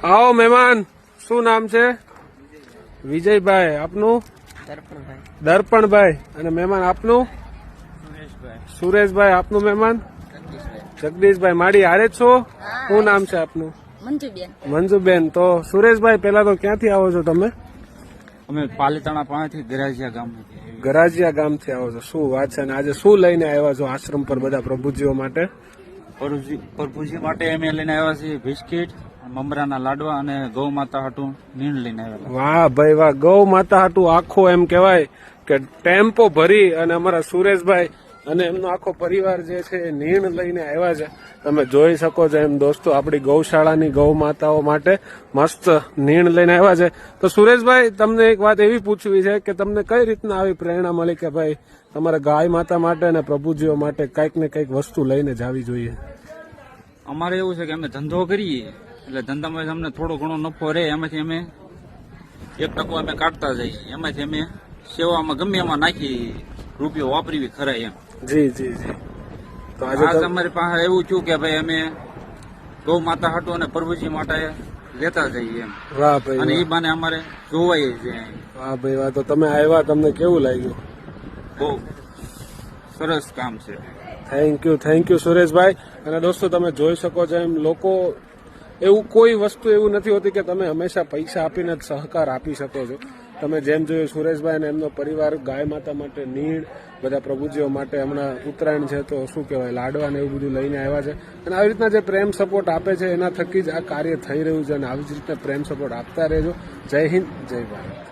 आओ मेहमान શું નામ છે? વિજયભાઈ. આપનું? દર્પણભાઈ. અને મહેમાન આપનું? સુરેશભાઈ. આપનું મહેમાન? જગદીશભાઈ. માડી હારે છો? શું નામ છે આપનું? મંજુબેન. તો સુરેશભાઈ, પેલા તો ક્યાંથી આવો છો તમે? અમે પાલીતાણા પાસેથી ગરાજિયા ગામ. ગરાજિયા ગામથી આવો છો. શું વાત છે? અને આજે શું લઈને આવ્યા છો આશ્રમ પર બધા પ્રભુજીઓ માટે? પ્રભુજી માટે અમે લઈને આવ્યા છીએ બિસ્કીટ, મમરાના લાડવા અને ગૌ માતા હાટું નીણ લઈને આવ્યા. વાહ ભાઈ વાહ. ગૌ માતા હાટું આખો એમ કેવાય કે ટેમ્પો ભરી અને અમારા સુરેશભાઈ અને એમનો આખો પરિવાર જે છે એ નીણ લઈને આવ્યા છે. તમે જોઈ શકો છો એમ દોસ્તો, આપણી ગૌશાળાની ગૌ માતાઓ માટે મસ્ત નીણ લઈને આવ્યા છે. તો સુરેશભાઈ, તમને એક વાત એવી પૂછવી છે કે તમને કઈ રીતના આવી પ્રેરણા મળી કે ભાઈ તમારે ગાય માતા માટે અને પ્રભુજીઓ માટે કઈક ને કઈક વસ્તુ લઈને જ આવી જોઈએ? અમારે એવું છે કે અમે ધંધો કરીએ એટલે ધંધામાં અમને થોડો ઘણો નફો રહે, એમાંથી અમે 1% અમે કાઢતા જઈએ, એમાંથી અમે સેવામાં ગમે એમાં નાખી રૂપિયો વાપરીવી ખરાય એમ. જી જી જી. તો આજે અમારી પાસે એવું થયું કે ભાઈ અમે ગૌ માતા હાટું અને પ્રભુજી માટે લેતા જઈએ એમ. વાહ ભાઈ. અને એ બાને અમારે જોવાય છે. વાહ ભાઈ વાહ. તો તમે આવ્યા, તમને કેવું લાગ્યું? બહુ સરસ કામ છે. Thank you Sureshbhai. અને દોસ્તો, તમે જોઈ શકો છો એમ લોકો એવું કોઈ વસ્તુ એવું નથી હોતી કે તમે હંમેશા પૈસા આપીને જ સહકાર આપી શકો છો. તમે જેમ જોયું સુરેશભાઈ અને એમનો પરિવાર ગાય માતા માટે નીણ, બધા પ્રભુજીઓ માટે હમણાં ઉત્તરાયણ છે તો શું કહેવાય લાડવા ને એવું બધું લઈને આવ્યા છે. અને આવી રીતના જે પ્રેમ સપોર્ટ આપે છે એના થકી જ આ કાર્ય થઈ રહ્યું છે. અને આવી જ રીતના પ્રેમ સપોર્ટ આપતા રહેજો. જય હિન્દ, જય ભારત.